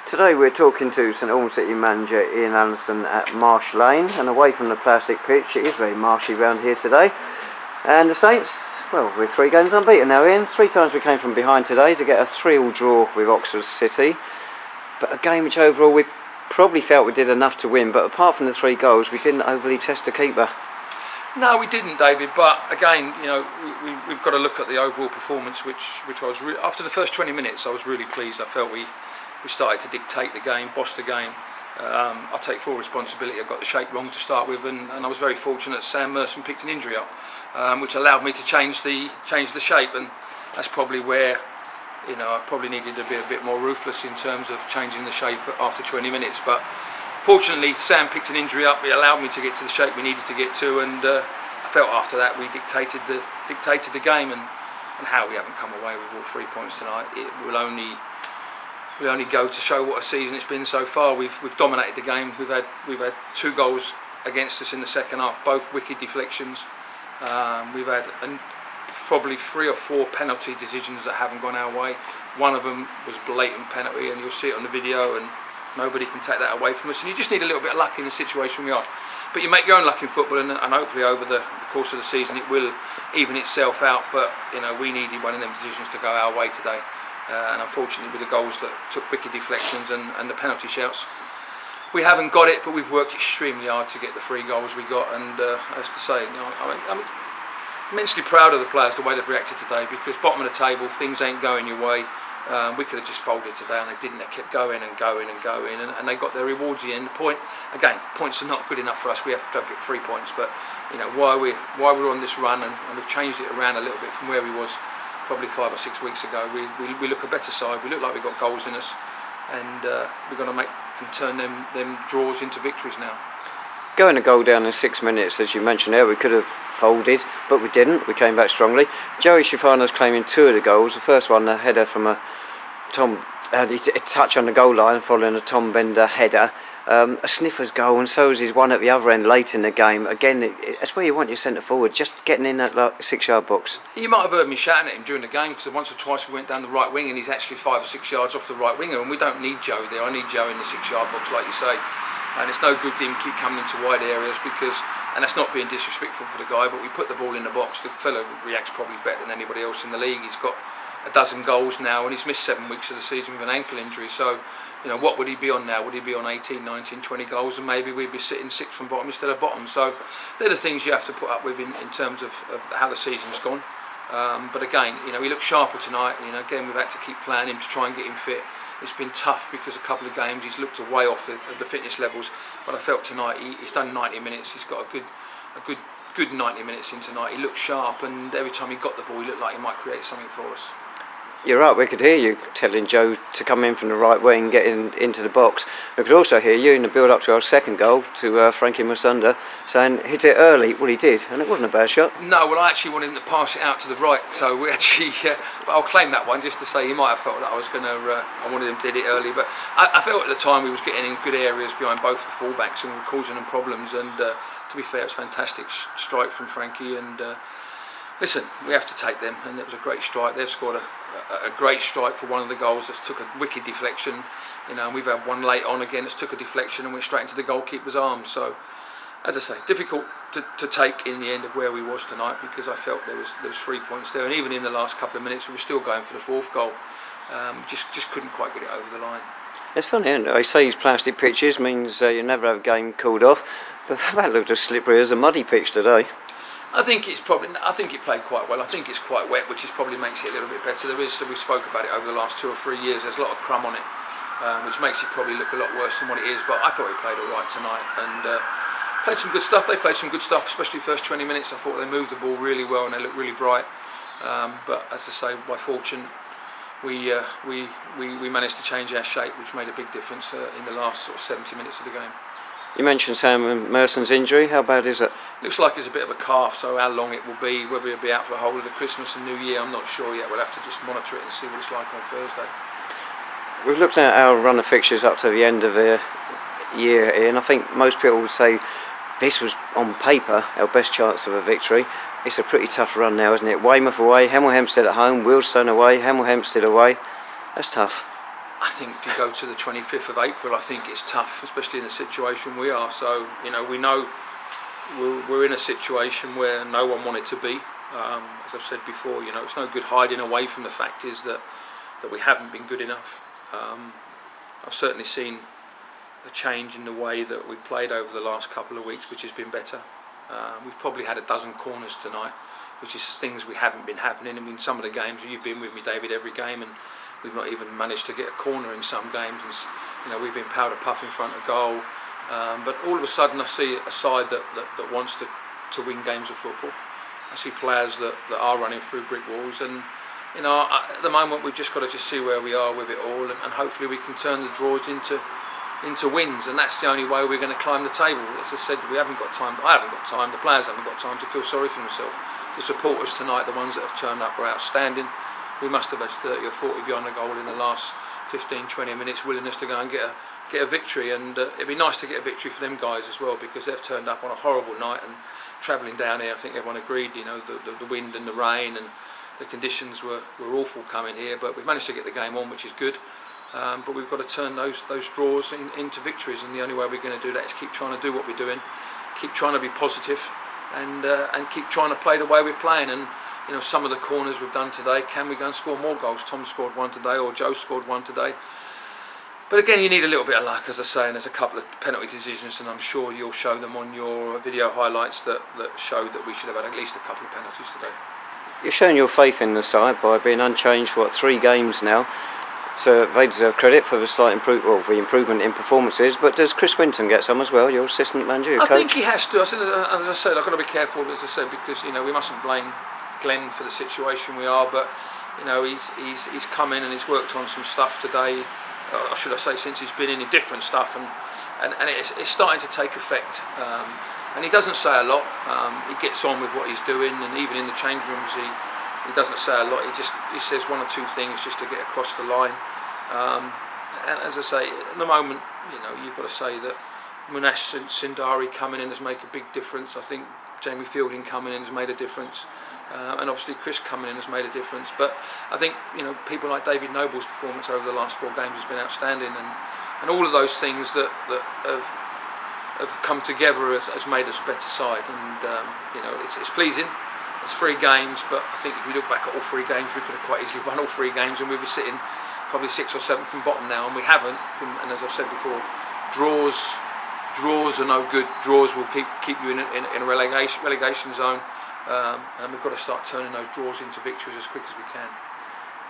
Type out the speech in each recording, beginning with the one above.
Today we're talking to St Albans City manager Ian Allinson at Marsh Lane, and away from the plastic pitch, it is very marshy round here today. And the Saints, well, we're 3 games unbeaten now, Ian. 3 times we came from behind today to get a 3-3 draw with Oxford City. But a game which overall we probably felt we did enough to win, but apart from the 3 goals, we didn't overly test the keeper. No, we didn't, David. But again, you know, we've got to look at the overall performance, which I was after the first 20 minutes, I was really pleased. I felt we started to dictate the game, boss the game. I take full responsibility. I got the shape wrong to start with, and I was very fortunate. Sam Merson picked an injury up, which allowed me to change the shape, and that's probably where, you know, I probably needed to be a bit more ruthless in terms of changing the shape after 20 minutes. But fortunately, Sam picked an injury up. It allowed me to get to the shape we needed to get to, and I felt after that we dictated the game, and how we haven't come away with all 3 points tonight. It will only go to show what a season it's been so far. We've dominated the game. We've had 2 goals against us in the second half, both wicked deflections. We've had probably 3 or 4 penalty decisions that haven't gone our way. One of them was blatant penalty, and you'll see it on the video, and nobody can take that away from us. And you just need a little bit of luck in the situation we are. But you make your own luck in football, and hopefully over the course of the season it will even itself out. But you know, we needed one of them decisions to go our way today. And unfortunately, with the goals that took wicked deflections and the penalty shouts, we haven't got it. But we've worked extremely hard to get the 3 goals we got. And as to say, you know, I'm immensely proud of the players, the way they've reacted today. Because bottom of the table, things ain't going your way. We could have just folded today, and they didn't. They kept going and going and going, and they got their rewards at the end. Points are not good enough for us. We have to get 3 points. But you know, why we're on this run, and we've changed it around a little bit from where we was probably 5 or 6 weeks ago. We look a better side. We look like we've got goals in us, and we're going to make and turn them draws into victories now. Going a goal down in 6 minutes, as you mentioned there, we could have folded, but we didn't. We came back strongly. Joey Schifano's claiming 2 of the goals. The first one, a header from a touch on the goal line following a Tom Bender header. A sniffer's goal, and so is his one at the other end late in the game. Again, that's where you want your centre forward, just getting in that 6-yard box. You might have heard me shouting at him during the game, because once or twice we went down the right wing, and he's actually 5 or 6 yards off the right winger, and we don't need Joe there. I need Joe in the 6-yard box, like you say. And it's no good him keep coming into wide areas, because, and that's not being disrespectful for the guy, but we put the ball in the box. The fellow reacts probably better than anybody else in the league. He's got a dozen goals now, and he's missed 7 weeks of the season with an ankle injury. So, you know, what would he be on now? Would he be on 18, 19, 20 goals, and maybe we'd be sitting 6th from bottom instead of bottom? So they're the things you have to put up with in terms of how the season's gone. But again, you know, he looked sharper tonight. You know, again, we've had to keep playing him to try and get him fit. It's been tough because a couple of games he's looked way off the fitness levels. But I felt tonight he's done 90 minutes. He's got a good 90 minutes in tonight. He looked sharp, and every time he got the ball, he looked like he might create something for us. You're right, we could hear you telling Joe to come in from the right wing, get into the box. We could also hear you in the build-up to our second goal to Frankie Musunda saying hit it early. Well, he did, and it wasn't a bad shot. No, well, I actually wanted him to pass it out to the right, so we actually, but I'll claim that one just to say he might have felt that I wanted him to hit it early, but I felt at the time we was getting in good areas behind both the fullbacks, and we were causing them problems, and to be fair, it was a fantastic strike from Frankie, and listen, we have to take them, and it was a great strike. They've scored a great strike for one of the goals that's took a wicked deflection, you know, and we've had one late on again that's took a deflection and went straight into the goalkeeper's arms. So, as I say, difficult to take in the end of where we was tonight, because I felt there was 3 points there, and even in the last couple of minutes we were still going for the 4th goal. Just couldn't quite get it over the line. It's funny, isn't it? They say these plastic pitches means you never have a game called off, but that looked as slippery as a muddy pitch today. I think it played quite well. I think it's quite wet, which probably makes it a little bit better. We've spoke about it over the last 2 or 3 years. There's a lot of crumb on it, which makes it probably look a lot worse than what it is. But I thought he played all right tonight, and played some good stuff. They played some good stuff, especially the first 20 minutes. I thought they moved the ball really well, and they looked really bright. But as I say, by fortune, we managed to change our shape, which made a big difference in the last sort of 70 minutes of the game. You mentioned Sam Merson's injury. How bad is it? Looks like it's a bit of a calf, so how long it will be, whether he'll be out for the whole of the Christmas and New Year, I'm not sure yet. We'll have to just monitor it and see what it's like on Thursday. We've looked at our run of fixtures up to the end of the year, and I think most people would say this was, on paper, our best chance of a victory. It's a pretty tough run now, isn't it? Weymouth away, Hemel Hempstead at home, Wealdstone away, Hemel Hempstead away. That's tough. I think if you go to the 25th of April, I think it's tough, especially in the situation we are. So, we know we're in a situation where no one wanted to be. As I've said before, it's no good hiding away from the fact is that we haven't been good enough. I've certainly seen a change in the way that we've played over the last couple of weeks, which has been better. We've probably had a dozen corners tonight, which is things we haven't been having. I mean, some of the games, you've been with me, David, every game, and we've not even managed to get a corner in some games, and we've been powder puff in front of goal. But all of a sudden I see a side that wants to win games of football. I see players that are running through brick walls, and at the moment we've just got to see where we are with it all, and hopefully we can turn the draws into wins, and that's the only way we're going to climb the table. As I said, we haven't got time. I haven't got time. The players haven't got time to feel sorry for themselves. The supporters tonight, the ones that have turned up, are outstanding. We must have had 30 or 40 behind the goal in the last 15-20 minutes, willingness to go and get a victory, and it'd be nice to get a victory for them guys as well, because they've turned up on a horrible night, and travelling down here, I think everyone agreed, the wind and the rain and the conditions were awful coming here, but we've managed to get the game on, which is good. But we've got to turn those draws into victories, and the only way we're going to do that is keep trying to do what we're doing, keep trying to be positive, and keep trying to play the way we're playing. And some of the corners we've done today, can we go and score more goals? Tom scored one today, or Joe scored one today. But again, you need a little bit of luck, as I say, and there's a couple of penalty decisions, and I'm sure you'll show them on your video highlights that showed that we should have had at least a couple of penalties today. You're showing your faith in the side by being unchanged for 3 games now. So they deserve credit for the slight the improvement in performances. But does Chris Winton get some as well, your assistant manager, your coach? I think he has to. As I said, I've got to be careful, as I said, because we mustn't blame Glenn for the situation we are. But he's come in and he's worked on some stuff today. Or should I say, since he's been in different stuff, and it's starting to take effect. And he doesn't say a lot. He gets on with what he's doing, and even in the change rooms, he doesn't say a lot. He says 1 or 2 things just to get across the line. And as I say, at the moment, you've got to say that Munash Sindari coming in has made a big difference. I think Jamie Fielding coming in has made a difference. And obviously Chris coming in has made a difference. But I think people like David Noble's performance over the last 4 games has been outstanding, and all of those things that have come together has made us a better side. And it's pleasing. It's 3 games, but I think if we look back at all 3 games, we could have quite easily won all 3 games, and we'd be sitting probably 6th or 7th from bottom now, and we haven't. And as I've said before, draws are no good. Draws will keep you in a relegation zone. And we've got to start turning those draws into victories as quick as we can.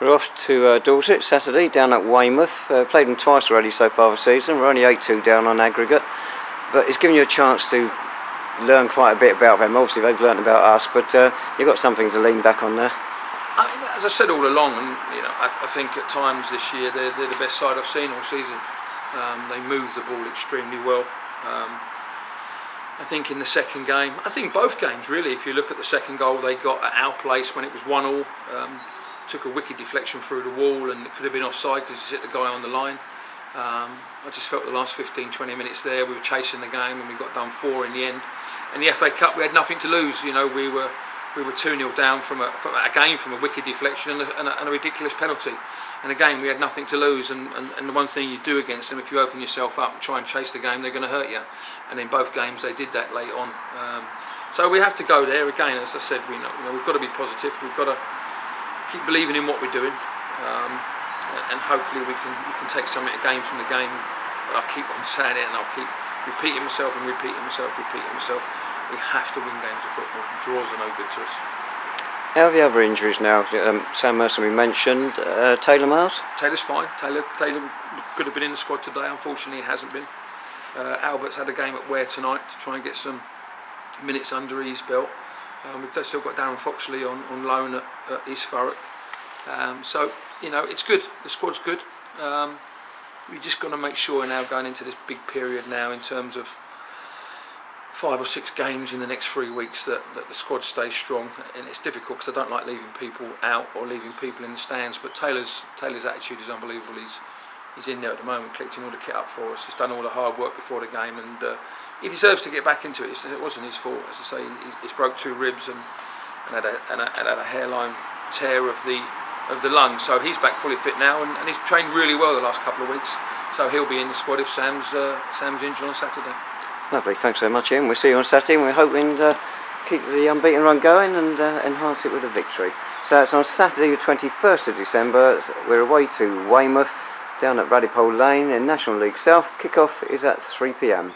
We're off to Dorset Saturday down at Weymouth. Played them twice already so far this season. We're only 8-2 down on aggregate, but it's given you a chance to learn quite a bit about them. Obviously they've learned about us, but you've got something to lean back on there. I mean, as I said all along, and I think at times this year they're the best side I've seen all season. They move the ball extremely well. I think in the second game, I think both games really, if you look at the second goal they got at our place when it was 1-1, took a wicked deflection through the wall, and it could have been offside because he's hit the guy on the line. I just felt the last 15-20 minutes there we were chasing the game, and we got done 4 in the end. In the FA Cup we had nothing to lose. We were 2-0 down from a wicked deflection and a ridiculous penalty. And again, we had nothing to lose, and the one thing you do against them, if you open yourself up and try and chase the game, they're going to hurt you. And in both games they did that late on. So we have to go there again. As I said, we've got to be positive. We've got to keep believing in what we're doing, and hopefully we can take something again from the game. But I'll keep on saying it, and I'll keep repeating myself. We have to win games of football. Draws are no good to us. How are the other injuries now? Sam Merson we mentioned. Taylor Miles? Taylor's fine. Taylor could have been in the squad today. Unfortunately, he hasn't been. Albert's had a game at Ware tonight to try and get some minutes under his belt. We've still got Darren Foxley on loan at East Thurrock. So, it's good. The squad's good. We just got to make sure now going into this big period now in terms of 5 or 6 games in the next 3 weeks that the squad stays strong. And it's difficult because I don't like leaving people out or leaving people in the stands, but Taylor's attitude is unbelievable. He's in there at the moment collecting all the kit up for us. He's done all the hard work before the game, and he deserves to get back into it. It wasn't his fault. As I say, he's broke 2 ribs and had a hairline tear of the of the lung, so he's back fully fit now, and he's trained really well the last couple of weeks. So he'll be in the squad if Sam's injured on Saturday. Lovely, thanks very much, Ian. We'll see you on Saturday, and we're hoping to keep the unbeaten run going and enhance it with a victory. So it's on Saturday the 21st of December. We're away to Weymouth, down at Ruddypole Lane in National League South. Kick-off is at 3 p.m.